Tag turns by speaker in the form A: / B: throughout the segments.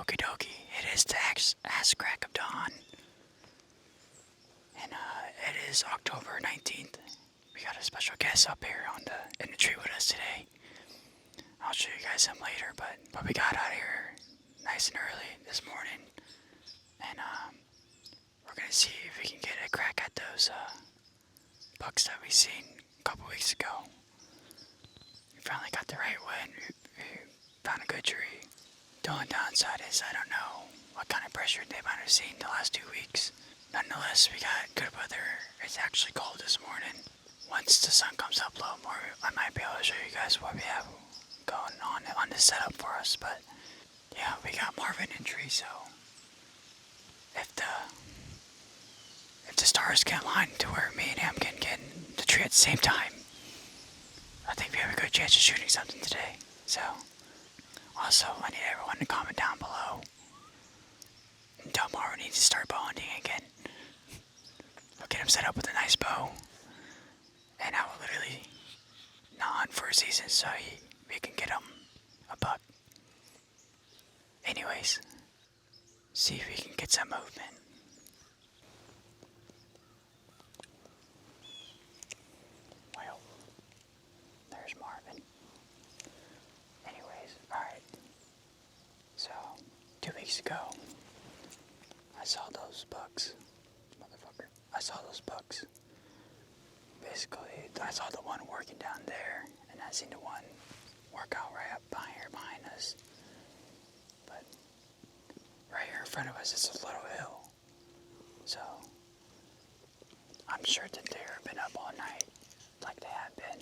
A: Okie dokie. It is the ass crack of dawn. And it is October 19th. We got a special guest up here in the tree with us today. I'll show you guys him later, but we got out of here nice and early this morning. And we're gonna see if we can get a crack at those bucks that we seen a couple weeks ago. We finally got the right one. We found a good tree. The only downside is I don't know what kind of pressure they might have seen the last 2 weeks. Nonetheless, we got good weather. It's actually cold this morning. Once the sun comes up a little more, I might be able to show you guys what we have going on this setup for us. But yeah, we got Marvin in tree, so if the stars can align to where me and him can get in the tree at the same time, I think we have a good chance of shooting something today. So also, I need everyone to comment down below and tell Marvin needs to start bow hunting again. We'll get him set up with a nice bow, and I will literally not hunt for a season so we can get him a buck. Anyways, see if we can get some movement. Well, there's Marvin. Anyways, alright. So, 2 weeks ago, I saw those bucks. Motherfucker. I saw those bucks. Basically, I saw the one working down there, and I seen the one work out right up behind us. But right here in front of us is a little hill. So I'm sure that they've been up all night like they have been.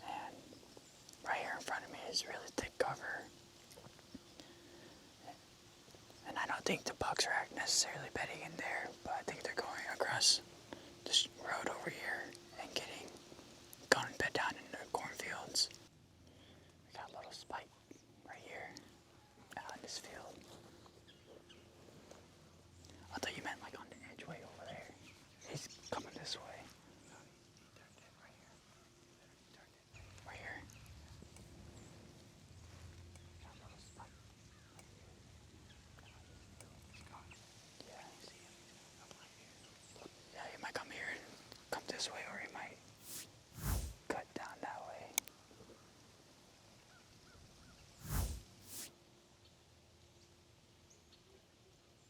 A: And right here in front of me is really thick cover. And I don't think the bucks are necessarily bedding in there, but I think they're going across this road over here and going to bed down in the cornfields. We got a little spike right here out in this field. I thought you meant like on the edge way over there. He's coming this way. Right here. Got a little spike. Yeah. Yeah, he might come here and come this way, or he might cut down that way.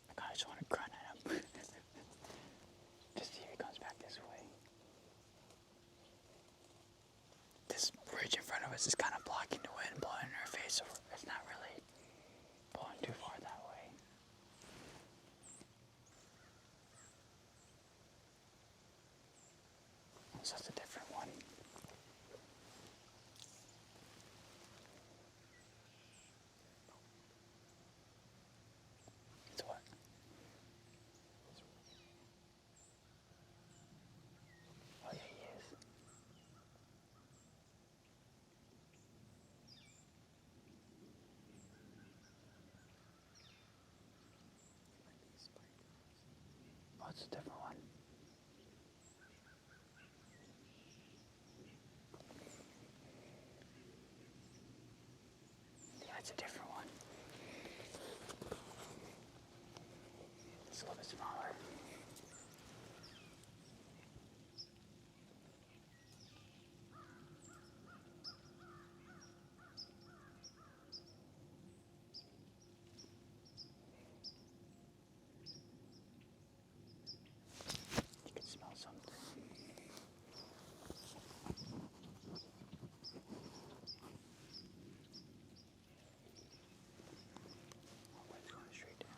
A: I kinda just wanna grunt at him. Just see if he comes back this way. This ridge in front of us is kind of blocking the wind blowing in our face, so it's not really blowing too far that way. So that's a different one. It's what? Oh yeah, he is. Oh, it's a different one. Yeah, it's a different one. It's a little bit smaller. You can smell something. Oh, it's going straight down.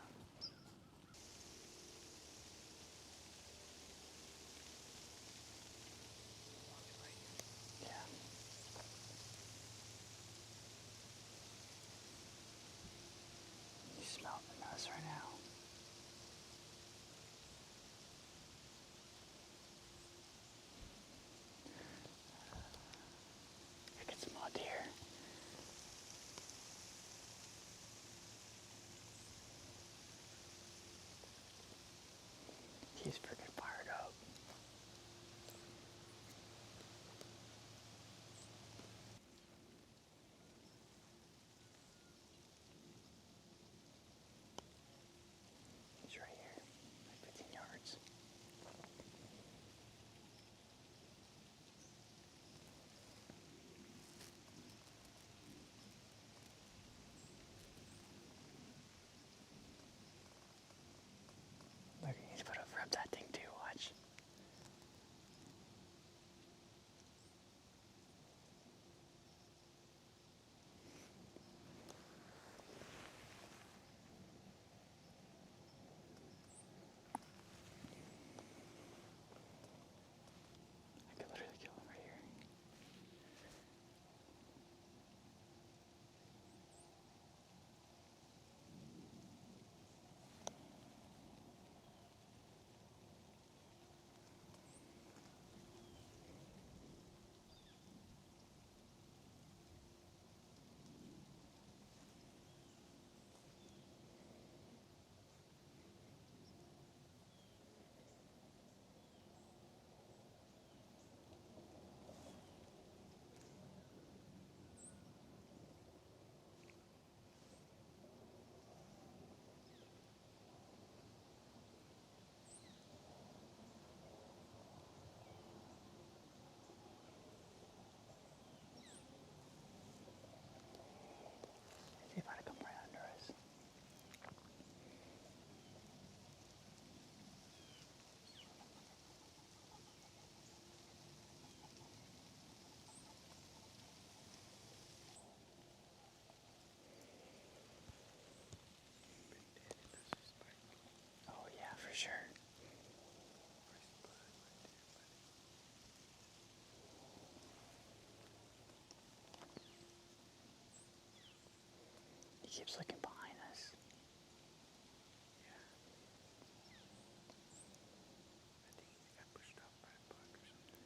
A: keeps looking behind us.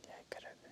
A: Yeah, it could have been.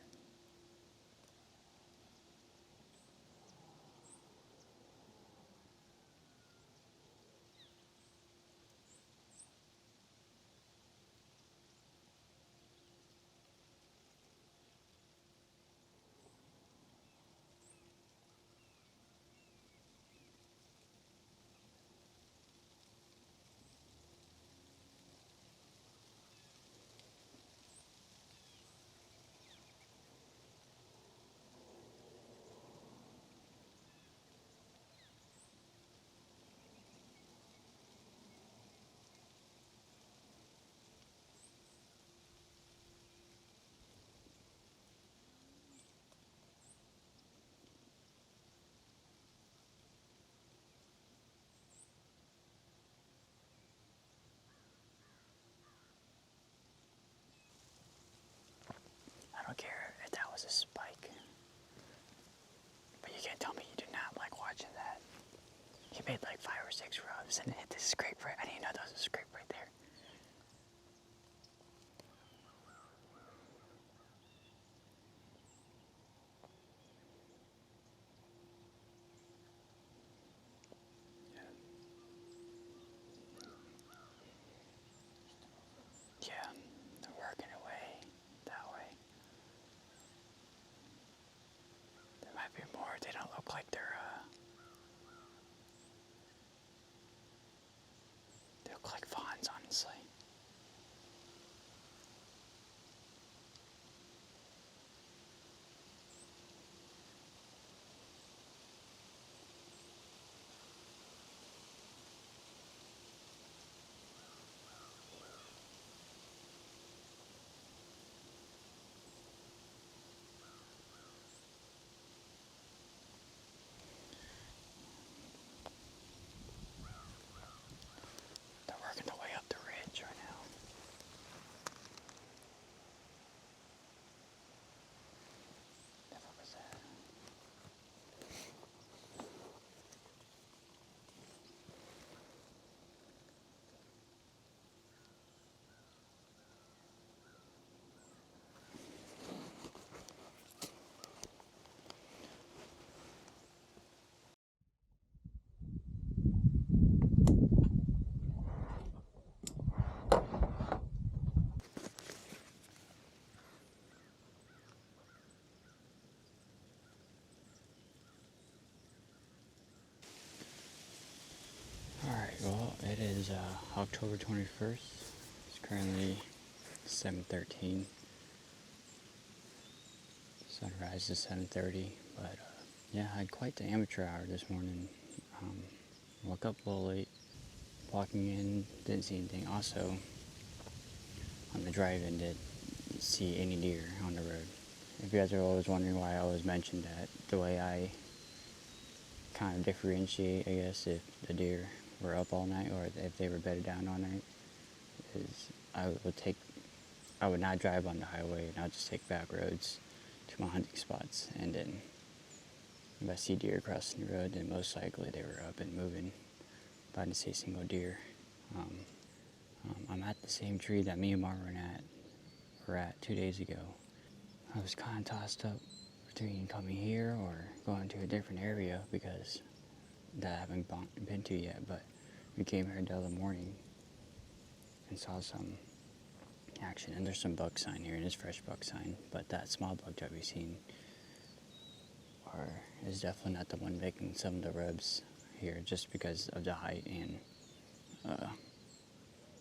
A: I don't care if that was a spike, but you can't tell me you did not like watching that. He made like 5 or 6 rubs and it hit this scrape right. I didn't even know that was a scrape right there. Yeah, they're working away that way. There might be more. They don't look like they look like fawns, honestly. They're working their way up the ridge right now. What was that? Alright, well, it is October 21st. It's currently 7:13. Sunrise is 7:30, but yeah, I had quite the amateur hour this morning. Woke up a little late, walking in, didn't see anything. Also, on the drive-in, didn't see any deer on the road. If you guys are always wondering why I always mention that, the way I kind of differentiate, I guess, if the deer were up all night or if they were bedded down all night, is I would not drive on the highway and I would just take back roads to my hunting spots. And then if I see deer crossing the road, then most likely they were up and moving. But I didn't see a single deer. I'm at the same tree that me and Marvin were at 2 days ago. I was kind of tossed up between coming here or going to a different area because that I haven't been to yet. But we came here the other morning and saw some action. And there's some buck sign here, and it's fresh buck sign. But that small buck that we've seen is definitely not the one making some of the rubs here, just because of the height and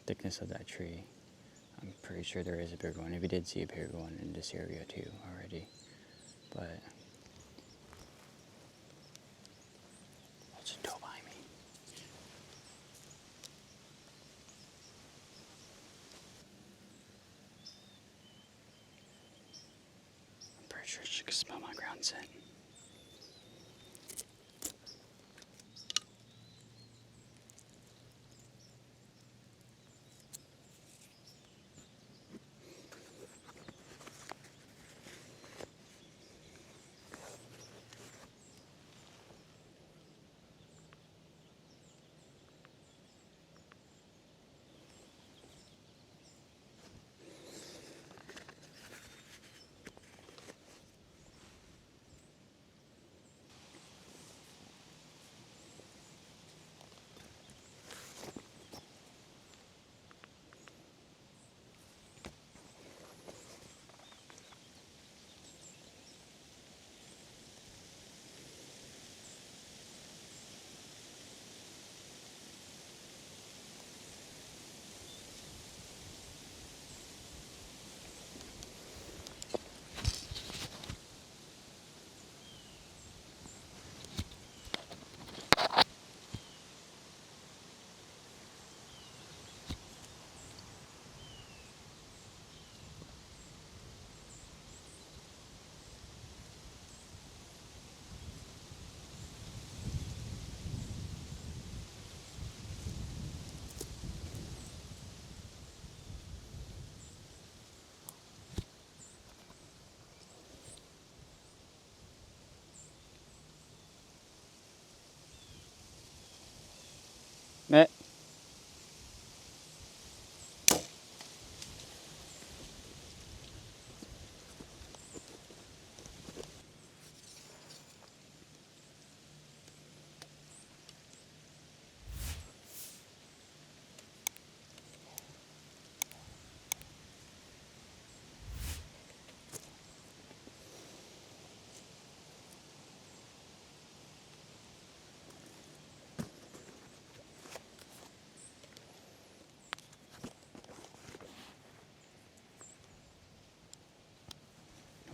A: thickness of that tree. I'm pretty sure there is a bigger one. If you did see a bigger one in this area too already, but I'll just go behind me. I'm pretty sure she can smell my ground scent.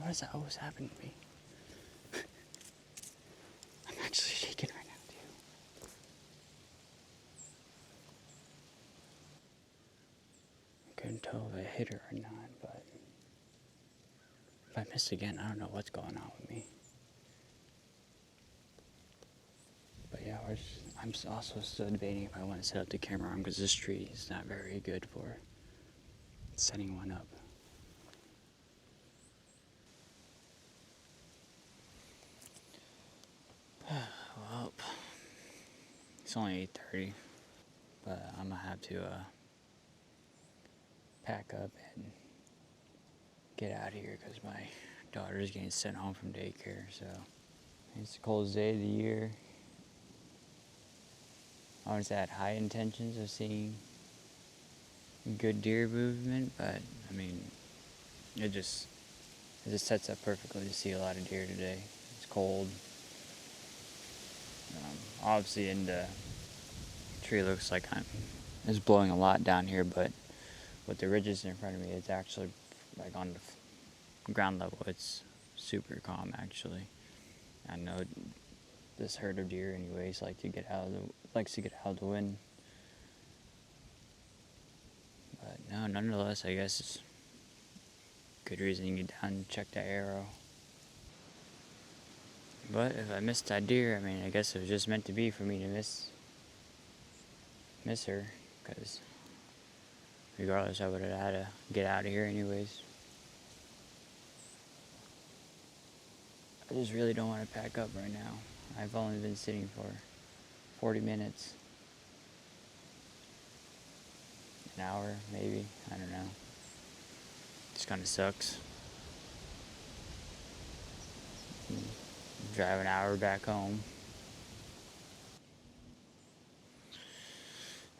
A: does that always happen to me? I'm actually shaking right now, too. I couldn't tell if I hit her or not, but if I miss again, I don't know what's going on with me. But yeah, I'm also still debating if I want to set up the camera arm because this tree is not very good for setting one up. Well, it's only 8:30, but I'm gonna have to pack up and get out of here because my daughter's getting sent home from daycare. So it's the coldest day of the year. I always had high intentions of seeing good deer movement, but I mean, it just sets up perfectly to see a lot of deer today. It's cold. Obviously, and the tree looks like it's blowing a lot down here, but with the ridges in front of me, it's actually like on the ground level. It's super calm, actually. I know this herd of deer, anyways, likes to get out of the wind. But no, nonetheless, I guess it's good reason to get down and check that arrow. But if I missed that deer, I mean, I guess it was just meant to be for me to miss her, because regardless, I would have had to get out of here anyways. I just really don't want to pack up right now. I've only been sitting for 40 minutes. An hour, maybe. I don't know. Just kind of sucks. Drive an hour back home.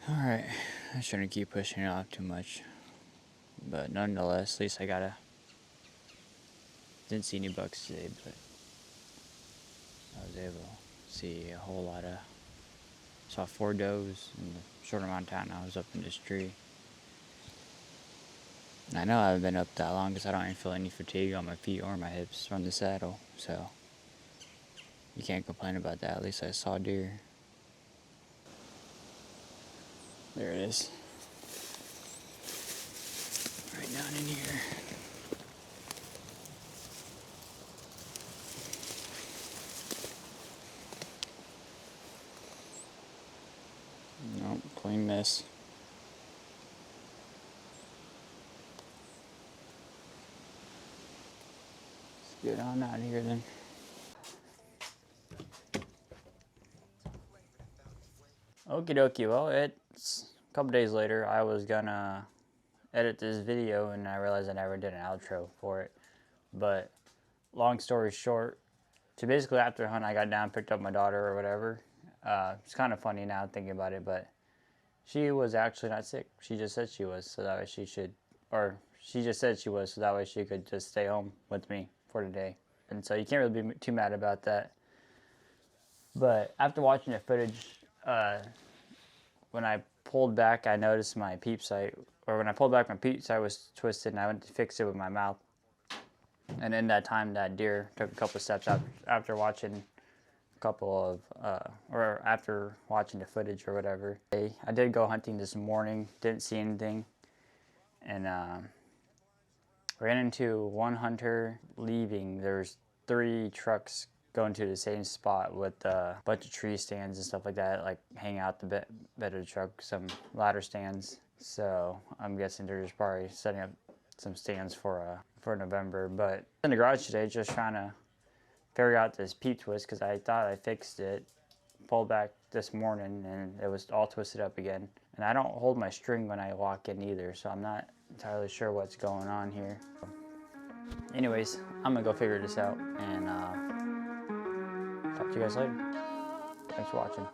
A: Alright, I shouldn't keep pushing it off too much. But nonetheless, at least didn't see any bucks today, but I was able to see a whole lot of, saw 4 does in the short amount of time I was up in this tree. And I know I haven't been up that long because I don't even feel any fatigue on my feet or my hips from the saddle, so you can't complain about that. At least I saw deer. There it is. Right down in here. Nope, clean miss. Let's get on out of here then. Okie dokie, well, it's a couple days later. I was gonna edit this video and I realized I never did an outro for it. But long story short, so basically after the hunt I got down, picked up my daughter or whatever. It's kind of funny now thinking about it, but she was actually not sick. She just said she was, so that way she just said she was, so that way she could just stay home with me for the day. And so you can't really be too mad about that. But after watching the footage, when I pulled back, I noticed my peep sight, or when I pulled back, my peep sight was twisted, and I went to fix it with my mouth. And in that time, that deer took a couple of steps after watching after watching the footage or whatever. I did go hunting this morning, didn't see anything, and ran into one hunter leaving. There's 3 trucks going to the same spot with a bunch of tree stands and stuff like that, like hang out the bed of the truck, some ladder stands. So I'm guessing they're just probably setting up some stands for November. But in the garage today, just trying to figure out this peep twist because I thought I fixed it. Pulled back this morning and it was all twisted up again. And I don't hold my string when I walk in either, so I'm not entirely sure what's going on here. Anyways, I'm gonna go figure this out and talk to you guys later. Thanks for watching.